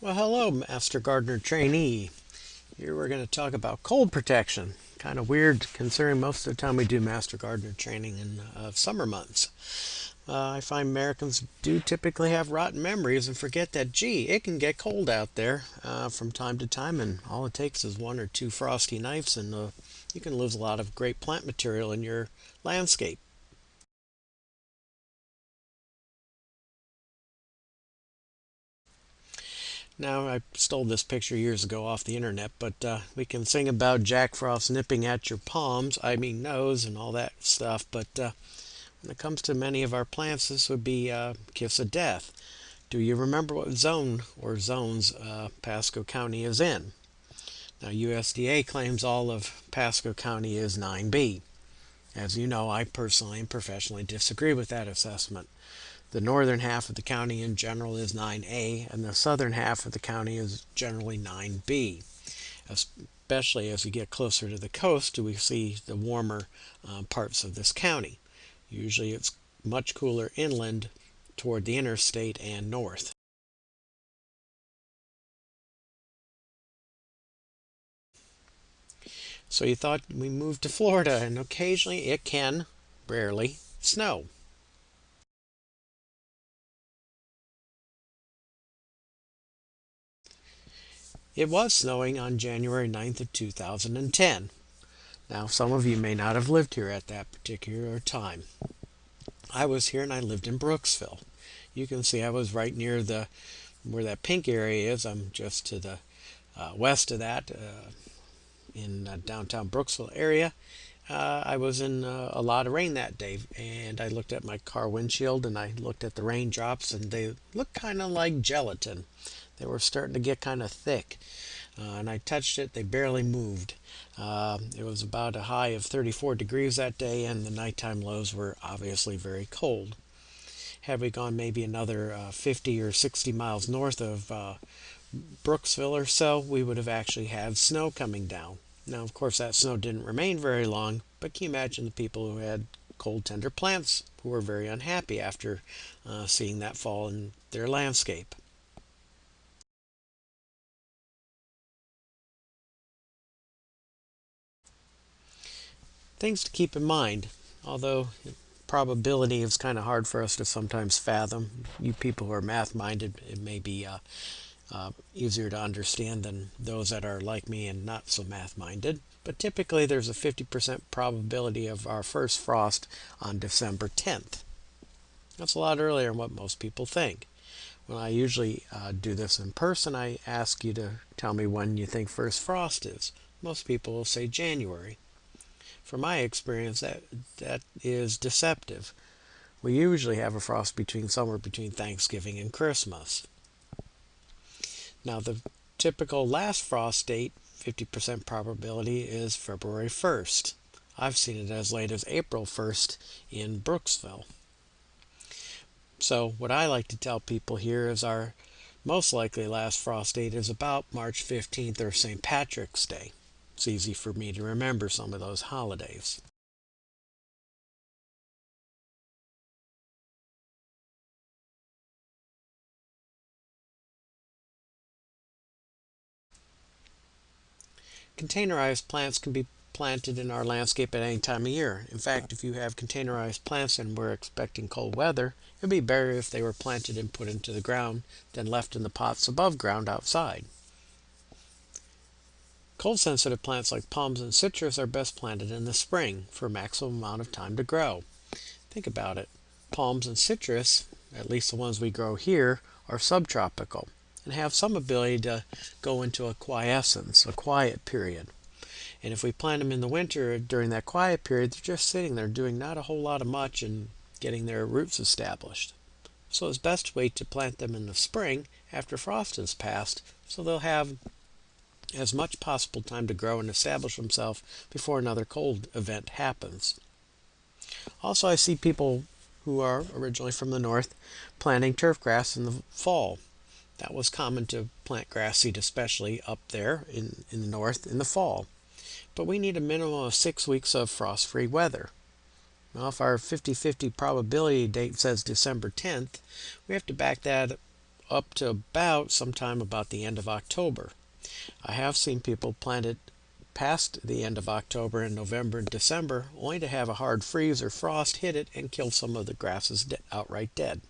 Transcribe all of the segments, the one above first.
Well, hello, Master Gardener trainee. Here we're going to talk about cold protection. Kind of weird considering most of the time we do Master Gardener training in summer months. I find Americans do typically have rotten memories and forget that, gee, it can get cold out there from time to time, and all it takes is one or two frosty nights, and you can lose a lot of great plant material in your landscape. Now, I stole this picture years ago off the internet, but we can sing about Jack Frost nipping at your palms, I mean nose, and all that stuff. But when it comes to many of our plants, this would be kiss of death. Do you remember what zone or zones Pasco County is in? Now, USDA claims all of Pasco County is 9B. As you know, I personally and professionally disagree with that assessment. The northern half of the county in general is 9A, and the southern half of the county is generally 9B. Especially as we get closer to the coast, do we see the warmer parts of this county. Usually it's much cooler inland toward the interstate and north. So you thought we moved to Florida, and occasionally it can, rarely, snow. It was snowing on January 9th of 2010. Now, some of you may not have lived here at that particular time. I was here and I lived in Brooksville. You can see I was right near the where that pink area is. I'm just to the west of that in downtown Brooksville area. I was in a lot of rain that day, and I looked at my car windshield and I looked at the raindrops, and they looked kind of like gelatin. They were starting to get kind of thick, and I touched it. They barely moved. It was about a high of 34 degrees that day, and the nighttime lows were obviously very cold. Had we gone maybe another 50 or 60 miles north of Brooksville or so, we would have actually had snow coming down. Now, of course, that snow didn't remain very long, but can you imagine the people who had cold, tender plants who were very unhappy after seeing that fall in their landscape? Things to keep in mind, although probability is kind of hard for us to sometimes fathom. You people who are math minded, it may be easier to understand than those that are like me and not so math minded. But typically, there's a 50% probability of our first frost on December 10th. That's a lot earlier than what most people think. When I usually do this in person, I ask you to tell me when you think first frost is. Most people will say January. From my experience, that is deceptive. We usually have a frost between somewhere between Thanksgiving and Christmas. Now, the typical last frost date, 50% probability, is February 1st. I've seen it as late as April 1st in Brooksville. So, what I like to tell people here is our most likely last frost date is about March 15th or St. Patrick's Day. It's easy for me to remember some of those holidays. Containerized plants can be planted in our landscape at any time of year. In fact, if you have containerized plants and we're expecting cold weather, it'd be better if they were planted and put into the ground than left in the pots above ground outside. Cold sensitive plants like palms and citrus are best planted in the spring for maximum amount of time to grow. Think about it. Palms and citrus, at least the ones we grow here, are subtropical and have some ability to go into a quiescence, a quiet period. And if we plant them in the winter during that quiet period, they're just sitting there doing not a whole lot of much and getting their roots established. So it's best to wait to plant them in the spring after frost has passed so they'll have as much possible time to grow and establish themselves before another cold event happens. Also, I see people who are originally from the north planting turf grass in the fall. That was common to plant grass seed, especially up there in the north in the fall. But we need a minimum of 6 weeks of frost-free weather. Well, if our 50-50 probability date says December 10th, we have to back that up to about sometime about the end of October. I have seen people plant it past the end of October and November and December, only to have a hard freeze or frost hit it and kill some of the grasses outright dead.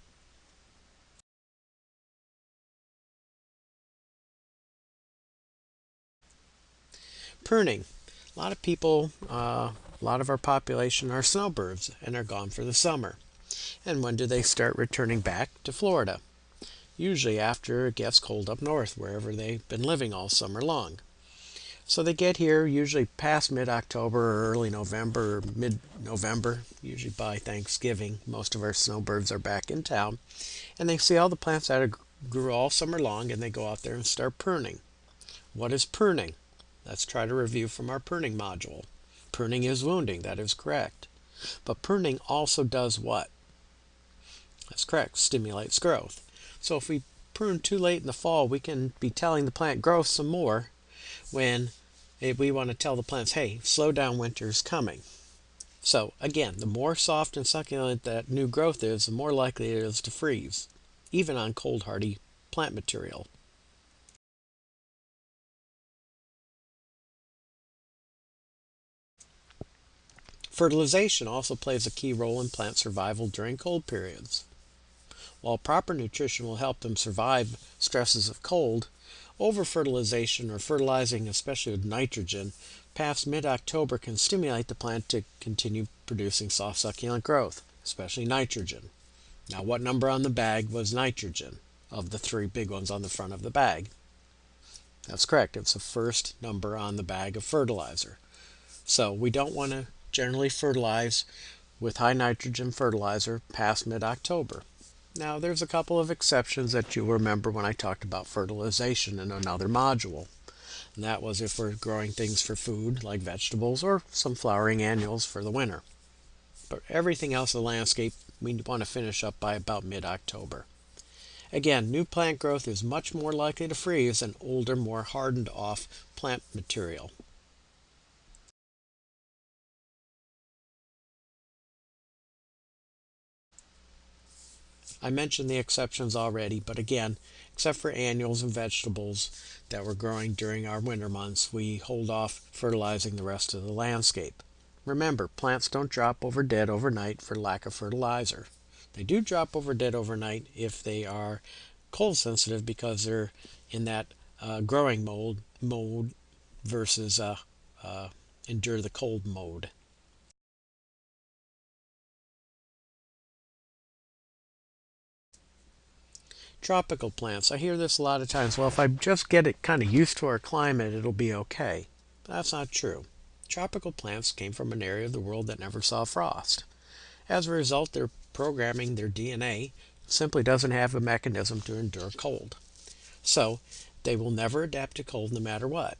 Pruning. A lot of people, a lot of our population are snowbirds and are gone for the summer. And when do they start returning back to Florida? Usually after it gets cold up north, wherever they've been living all summer long. So they get here usually past mid-October or early November or mid-November, usually by Thanksgiving. Most of our snowbirds are back in town. And they see all the plants that grew all summer long, and they go out there and start pruning. What is pruning? Let's try to review from our pruning module. Pruning is wounding, that is correct. But pruning also does what? That's correct, stimulates growth. So if we prune too late in the fall, we can be telling the plant grow some more when we want to tell the plants, hey, slow down, winter's coming. So again, the more soft and succulent that new growth is, the more likely it is to freeze, even on cold hardy plant material. Fertilization also plays a key role in plant survival during cold periods. While proper nutrition will help them survive stresses of cold, over-fertilization or fertilizing, especially with nitrogen, past mid-October can stimulate the plant to continue producing soft succulent growth, especially nitrogen. Now, what number on the bag was nitrogen of the three big ones on the front of the bag? That's correct. It's the first number on the bag of fertilizer. So we don't want to generally fertilize with high nitrogen fertilizer past mid-October. Now, there's a couple of exceptions that you'll remember when I talked about fertilization in another module. And that was if we're growing things for food, like vegetables, or some flowering annuals for the winter. But everything else in the landscape, we want to finish up by about mid-October. Again, new plant growth is much more likely to freeze than older, more hardened off plant material. I mentioned the exceptions already, but again, except for annuals and vegetables that we're growing during our winter months, we hold off fertilizing the rest of the landscape. Remember, plants don't drop over dead overnight for lack of fertilizer. They do drop over dead overnight if they are cold sensitive because they're in that growing mode versus endure the cold mode. Tropical plants. I hear this a lot of times. Well, if I just get it kind of used to our climate, it'll be okay. But that's not true. Tropical plants came from an area of the world that never saw frost. As a result, their programming, their DNA, simply doesn't have a mechanism to endure cold. So, they will never adapt to cold no matter what.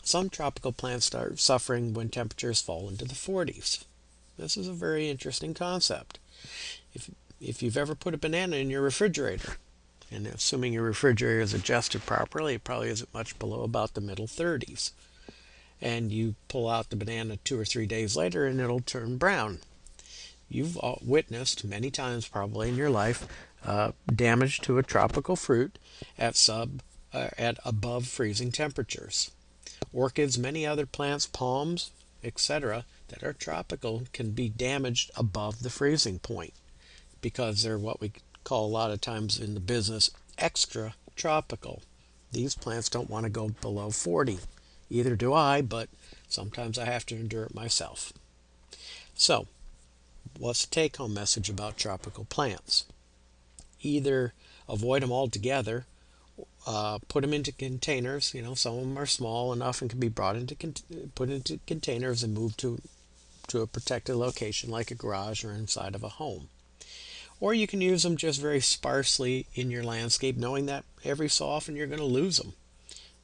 Some tropical plants start suffering when temperatures fall into the 40s. This is a very interesting concept. If, if you've ever put a banana in your refrigerator, and assuming your refrigerator is adjusted properly, it probably isn't much below about the middle 30s. And you pull out the banana 2 or 3 days later and it'll turn brown. You've witnessed many times probably in your life damage to a tropical fruit at above freezing temperatures. Orchids, many other plants, palms, etc., that are tropical can be damaged above the freezing point because they're what we call a lot of times in the business extra tropical. These plants don't want to go below 40. Either do I, but sometimes I have to endure it myself. So, what's the take-home message about tropical plants? Either avoid them altogether, put them into containers. Some of them are small enough and can be put into containers and moved to a protected location like a garage or inside of a home. Or you can use them just very sparsely in your landscape, knowing that every so often you're going to lose them.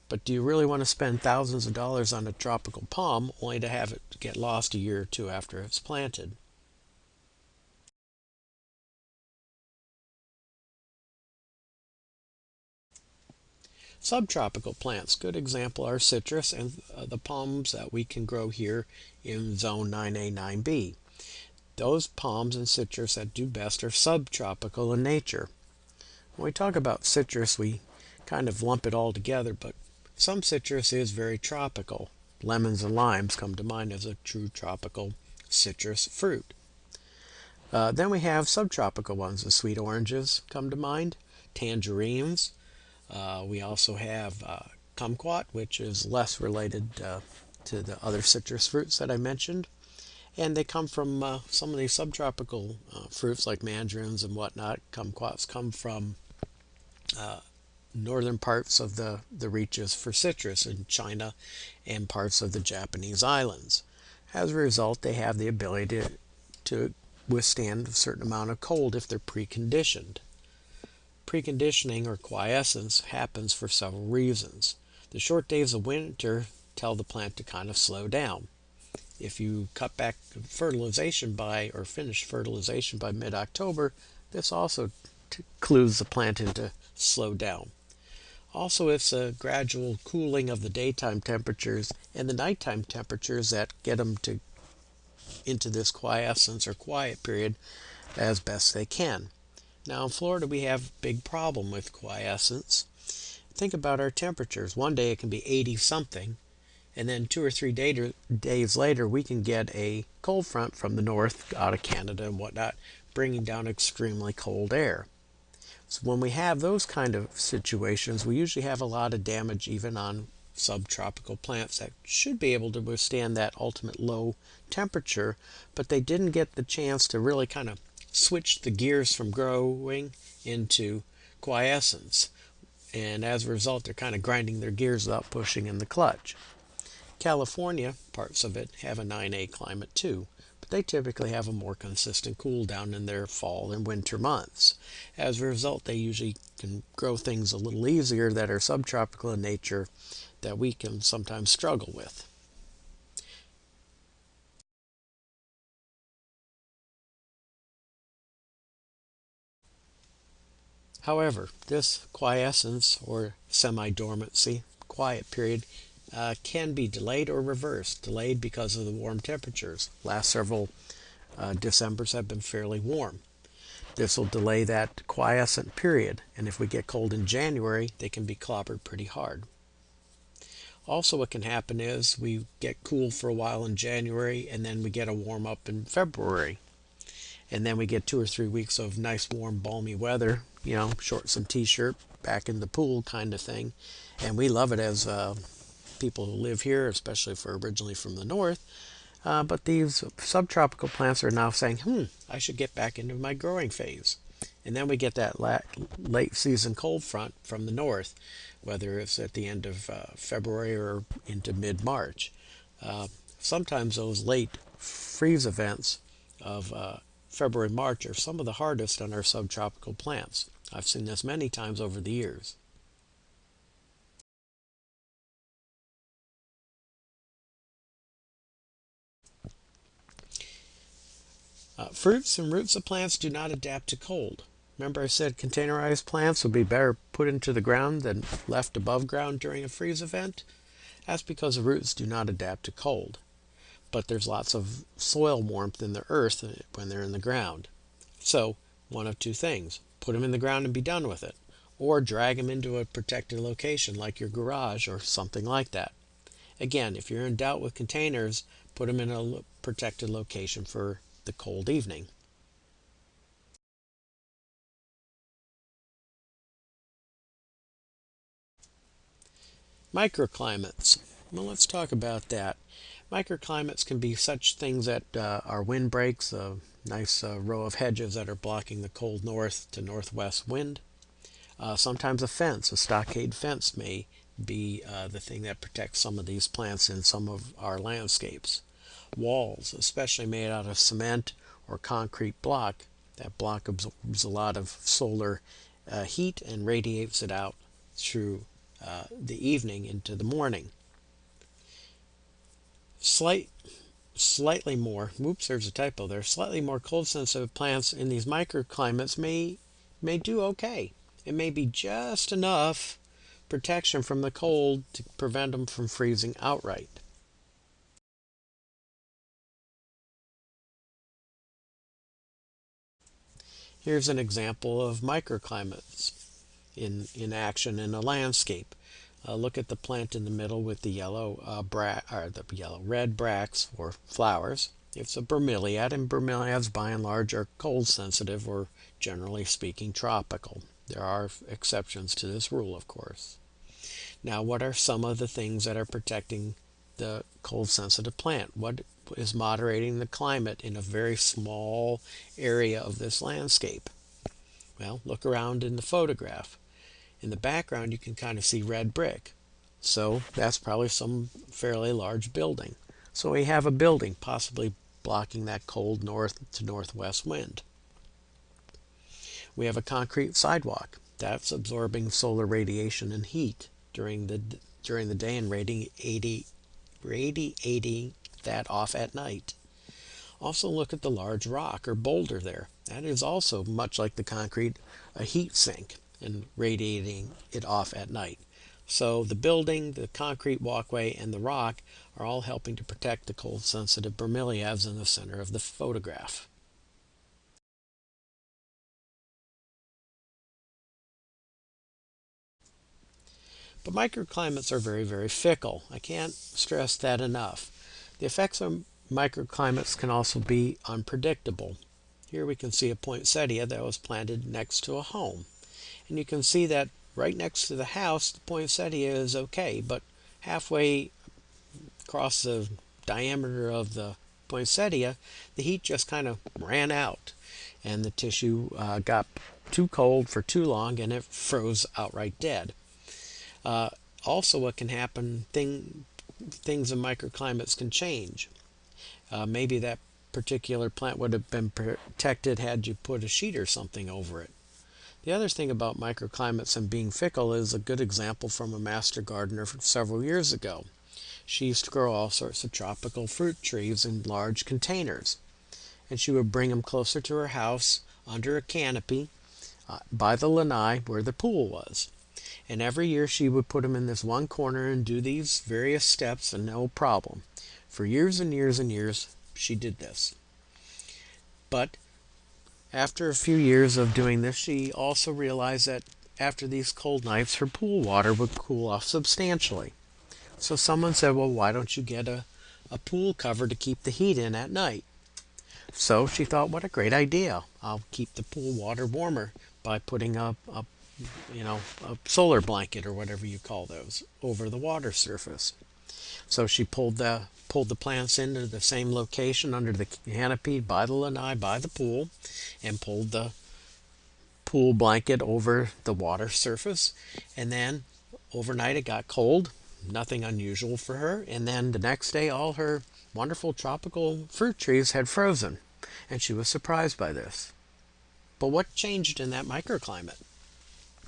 But do you really want to spend thousands of dollars on a tropical palm only to have it get lost a year or two after it's planted? Subtropical plants, good example are citrus and the palms that we can grow here in zone 9A, 9B. Those palms and citrus that do best are subtropical in nature. When we talk about citrus, we kind of lump it all together, but some citrus is very tropical. Lemons and limes come to mind as a true tropical citrus fruit. Then we have subtropical ones. The sweet oranges come to mind, tangerines. We also have kumquat, which is less related to the other citrus fruits that I mentioned. And they come from some of these subtropical fruits like mandarins and whatnot. Kumquats come from northern parts of the reaches for citrus in China and parts of the Japanese islands. As a result, they have the ability to withstand a certain amount of cold if they're preconditioned. Preconditioning or quiescence happens for several reasons. The short days of winter tell the plant to kind of slow down. If you cut back fertilization by or finish fertilization by mid-October, this also clues the plant into slow down. Also, it's a gradual cooling of the daytime temperatures and the nighttime temperatures that get them into this quiescence or quiet period as best they can. Now in Florida we have a big problem with quiescence. Think about our temperatures. One day it can be 80 something, and then 2 or 3 days later we can get a cold front from the north out of Canada and whatnot, bringing down extremely cold air. So when we have those kind of situations, we usually have a lot of damage even on subtropical plants that should be able to withstand that ultimate low temperature, but they didn't get the chance to really kind of switch the gears from growing into quiescence. And as a result, they're kind of grinding their gears without pushing in the clutch. California, parts of it, have a 9A climate too, but they typically have a more consistent cool down in their fall and winter months. As a result, they usually can grow things a little easier that are subtropical in nature that we can sometimes struggle with. However, this quiescence or semi-dormancy, quiet period, can be delayed or reversed. Delayed because of the warm temperatures. Last several Decembers have been fairly warm. This will delay that quiescent period, and if we get cold in January, they can be clobbered pretty hard. Also, what can happen is we get cool for a while in January, and then we get a warm up in February. And then we get 2 or 3 weeks of nice, warm, balmy weather, shorts and t-shirt, back in the pool kind of thing. And we love it as people who live here, especially for originally from the north. But these subtropical plants are now saying, I should get back into my growing phase. And then we get that late season cold front from the north, whether it's at the end of February or into mid-March. Sometimes those late freeze events of February, March are some of the hardest on our subtropical plants. I've seen this many times over the years. Fruits and roots of plants do not adapt to cold. Remember I said containerized plants would be better put into the ground than left above ground during a freeze event? That's because the roots do not adapt to cold. But there's lots of soil warmth in the earth when they're in the ground. So, one of two things. Put them in the ground and be done with it. Or drag them into a protected location like your garage or something like that. Again, if you're in doubt with containers, put them in a protected location for the cold evening. Microclimates. Well, let's talk about that. Microclimates can be such things that are windbreaks, a nice row of hedges that are blocking the cold north to northwest wind. Sometimes a fence, a stockade fence, may be the thing that protects some of these plants in some of our landscapes. Walls, especially made out of cement or concrete block, that block absorbs a lot of solar heat and radiates it out through the evening into the morning. Slight, Slightly more, oops, there's a typo there. Slightly more cold sensitive plants in these microclimates may do okay. It may be just enough protection from the cold to prevent them from freezing outright. Here's an example of microclimates. in action in a landscape. Look at the plant in the middle with the yellow or the yellow red bracts or flowers. It's a bromeliad, and bromeliads by and large are cold sensitive or generally speaking tropical. There are exceptions to this rule, of course. Now, what are some of the things that are protecting the cold sensitive plant? What is moderating the climate in a very small area of this landscape? Well, look around in the photograph. In the background, you can kind of see red brick. So that's probably some fairly large building. So we have a building possibly blocking that cold north to northwest wind. We have a concrete sidewalk that's absorbing solar radiation and heat during the day and radiating that off at night. Also look at the large rock or boulder there. That is also, much like the concrete, a heat sink and radiating it off at night. So the building, the concrete walkway, and the rock are all helping to protect the cold sensitive bromeliads in the center of the photograph. But microclimates are very, very fickle. I can't stress that enough. The effects of microclimates can also be unpredictable. Here we can see a poinsettia that was planted next to a home. And you can see that right next to the house, the poinsettia is okay, but halfway across the diameter of the poinsettia, the heat just kind of ran out, and the tissue got too cold for too long, and it froze outright dead. Uh, Also, what can happen, things in microclimates can change. Maybe that particular plant would have been protected had you put a sheet or something over it. The other thing about microclimates and being fickle is a good example from a master gardener from several years ago. She used to grow all sorts of tropical fruit trees in large containers, and she would bring them closer to her house under a canopy by the lanai where the pool was. And every year she would put them in this one corner and do these various steps, and no problem. For years and years and years, she did this. But after a few years of doing this, she also realized that after these cold nights, her pool water would cool off substantially. So someone said, well, why don't you get a pool cover to keep the heat in at night? So she thought, what a great idea. I'll keep the pool water warmer by putting a solar blanket or whatever you call those over the water surface. So she pulled the plants into the same location under the canopy by the lanai by the pool, and pulled the pool blanket over the water surface. And then overnight it got cold, nothing unusual for her. And then the next day all her wonderful tropical fruit trees had frozen, and she was surprised by this. But what changed in that microclimate?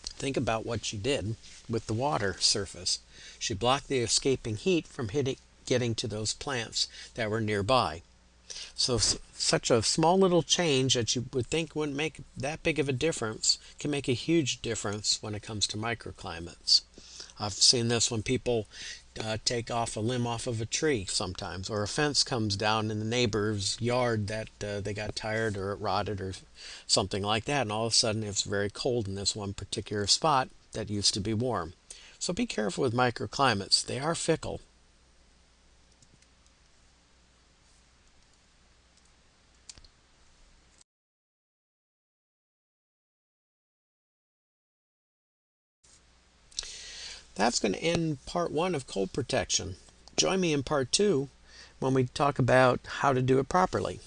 Think about what she did with the water surface. She blocked the escaping heat from getting to those plants that were nearby. So such a small little change that you would think wouldn't make that big of a difference can make a huge difference when it comes to microclimates. I've seen this when people take off a limb off of a tree sometimes, or a fence comes down in the neighbor's yard that they got tired or it rotted or something like that, and all of a sudden it's very cold in this one particular spot that used to be warm. So be careful with microclimates. They are fickle. That's going to end part one of cold protection. Join me in part two when we talk about how to do it properly.